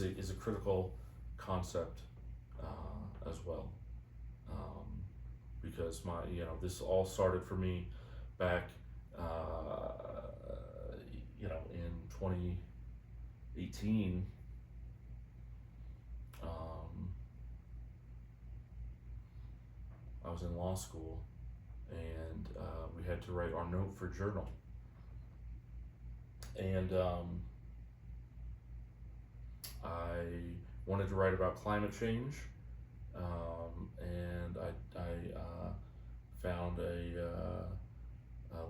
is a critical concept as well, because this all started for me back in 2018. I was in law school, and we had to write our note for journal, and I wanted to write about climate change, and I found a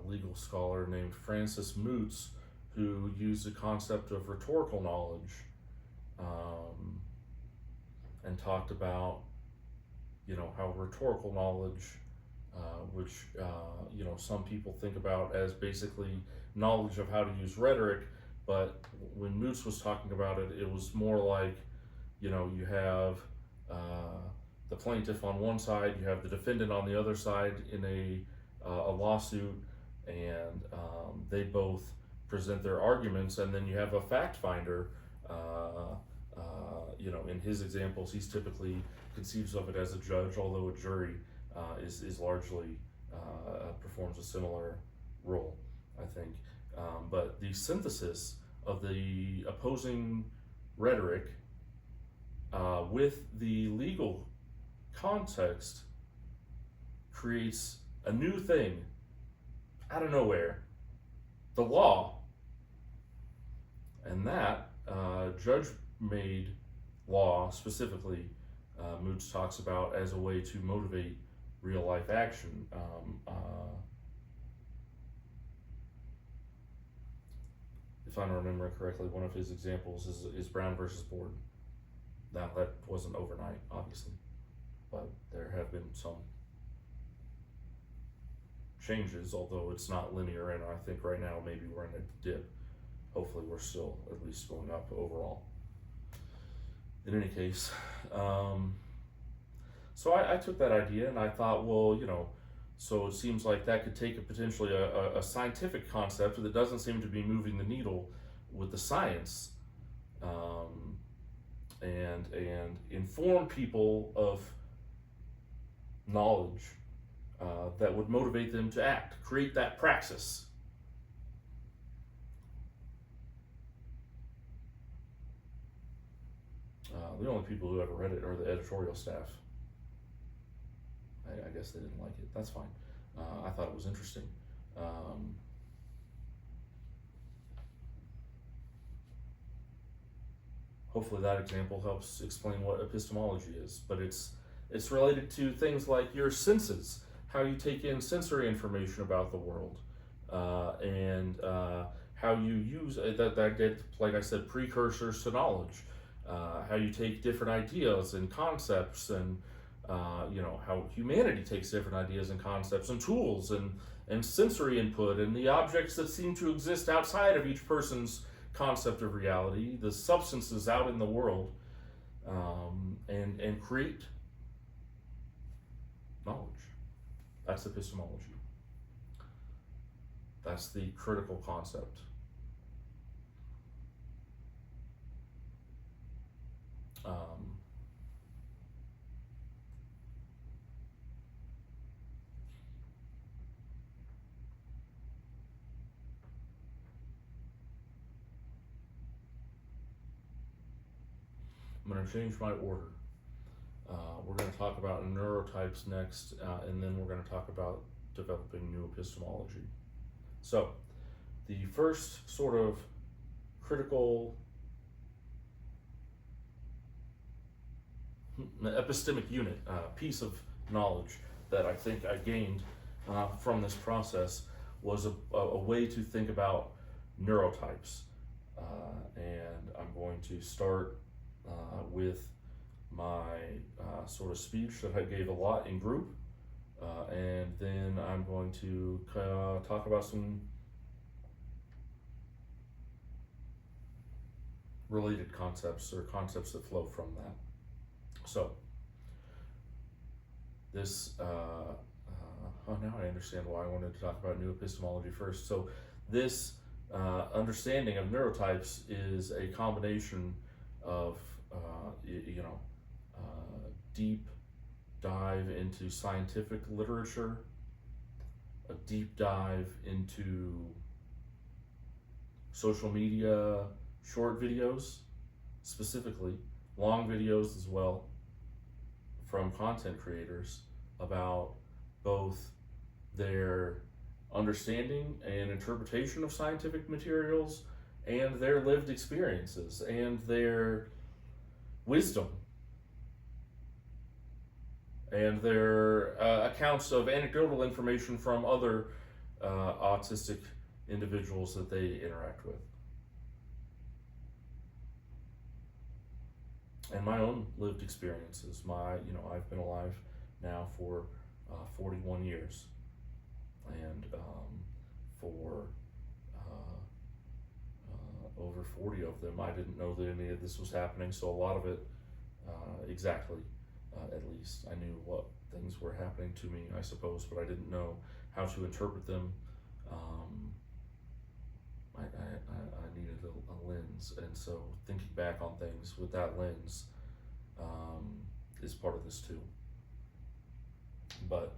legal scholar named Francis Mootz who used the concept of rhetorical knowledge, and talked about how rhetorical knowledge, which some people think about as basically knowledge of how to use rhetoric, but when Mootz was talking about it, it was more like, you have the plaintiff on one side, you have the defendant on the other side in a lawsuit, and they both present their arguments, and then you have a fact finder. In his examples, he's typically conceives of it as a judge, although a jury is largely performs a similar role, I think. But the synthesis of the opposing rhetoric with the legal context creates a new thing out of nowhere, the law. And that judge-made law specifically, Mootz talks about as a way to motivate real-life action. If I'm remembering correctly, one of his examples is Brown versus Board. Now, that wasn't overnight, obviously, but there have been some changes, although it's not linear, and I think right now maybe we're in a dip. Hopefully we're still at least going up overall. In any case, so I took that idea and I thought, well, so it seems like that could take potentially a scientific concept that doesn't seem to be moving the needle with the science, and inform people of knowledge that would motivate them to act, create that praxis. The only people who ever read it are the editorial staff. I guess they didn't like it. That's fine. I thought it was interesting. Hopefully that example helps explain what epistemology is, but it's related to things like your senses, how you take in sensory information about the world, and how you use that get, like I said, precursors to knowledge. How you take different ideas and concepts, and how humanity takes different ideas and concepts and tools and sensory input, and the objects that seem to exist outside of each person's concept of reality, the substances out in the world, and create knowledge. That's epistemology. That's the critical concept. I'm going to change my order. We're going to talk about neurotypes next, and then we're going to talk about developing new epistemology. So, the first sort of critical epistemic unit, piece of knowledge that I think I gained from this process was a way to think about neurotypes. And I'm going to start with my sort of speech that I gave a lot in group, and then I'm going to talk about some related concepts or concepts that flow from that. So, this, now I understand why I wanted to talk about new epistemology first. So, this understanding of neurotypes is a combination of deep dive into scientific literature, a deep dive into social media short videos, specifically long videos as well, from content creators about both their understanding and interpretation of scientific materials and their lived experiences and their wisdom and their accounts of anecdotal information from other autistic individuals that they interact with. And my own lived experiences. I've been alive now for 41 years, and for over 40 of them, I didn't know that any of this was happening. So a lot of it, at least, I knew what things were happening to me, I suppose, but I didn't know how to interpret them. I needed a lens, and so thinking back on things with that lens is part of this too. But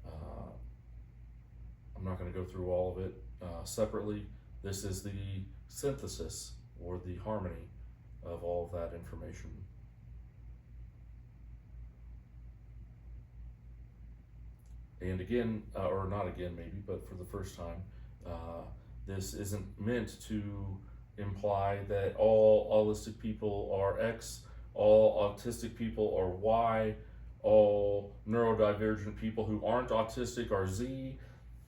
I'm not going to go through all of it separately. This is the synthesis or the harmony of all of that information. And again, or not again maybe, but for the first time, this isn't meant to imply that all autistic people are X, all autistic people are Y, all neurodivergent people who aren't autistic are Z.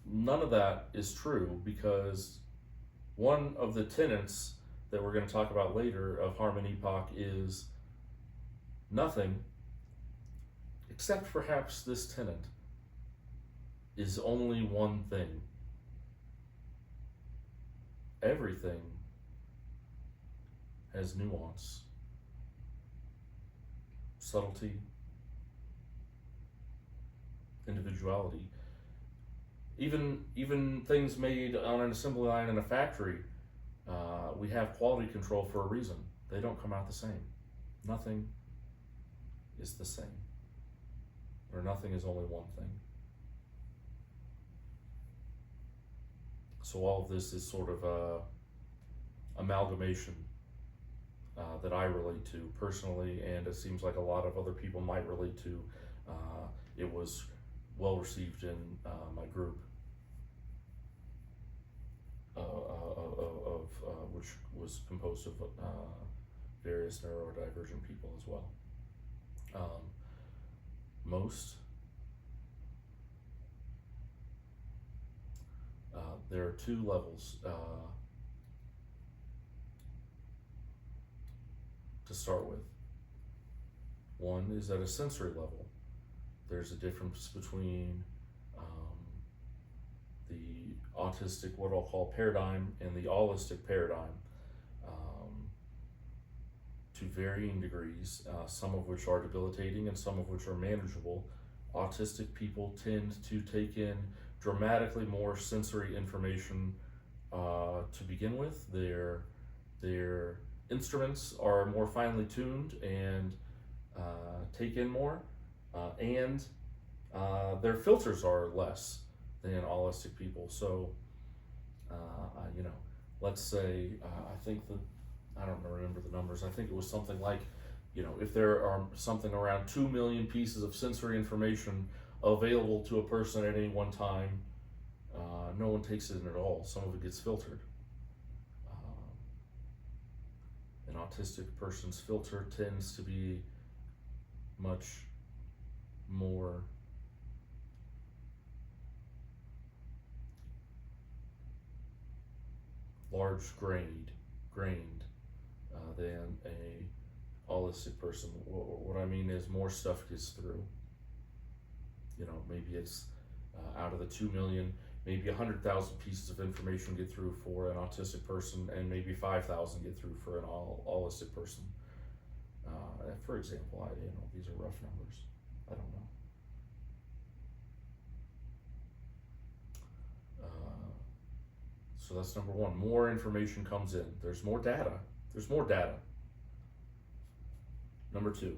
None of that is true, because one of the tenets that we're going to talk about later of Harmon-E-Poch is nothing, except perhaps this tenet, is only one thing. Everything has nuance, subtlety, individuality. Even things made on an assembly line in a factory, we have quality control for a reason. They don't come out the same. Nothing is the same, or nothing is only one thing. So all of this is sort of a amalgamation that I relate to personally, and it seems like a lot of other people might relate to. It was well received in my group, which was composed of various neurodivergent people as well. There are two levels to start with. One is at a sensory level. There's a difference between the autistic, what I'll call paradigm, and the allistic paradigm, to varying degrees, some of which are debilitating and some of which are manageable. Autistic people tend to take in dramatically more sensory information to begin with. Their instruments are more finely tuned and take in more, and their filters are less than allistic people. So, let's say, I don't remember the numbers. I think it was something like, if there are something around 2 million pieces of sensory information available to a person at any one time, no one takes it in at all. Some of it gets filtered. An autistic person's filter tends to be much more large-grained than a allistic person. What I mean is more stuff gets through. Maybe it's out of the 2 million, maybe 100,000 pieces of information get through for an autistic person, and maybe 5,000 get through for an allistic person. For example, these are rough numbers. I don't know. So that's number one. More information comes in. There's more data. Number 2.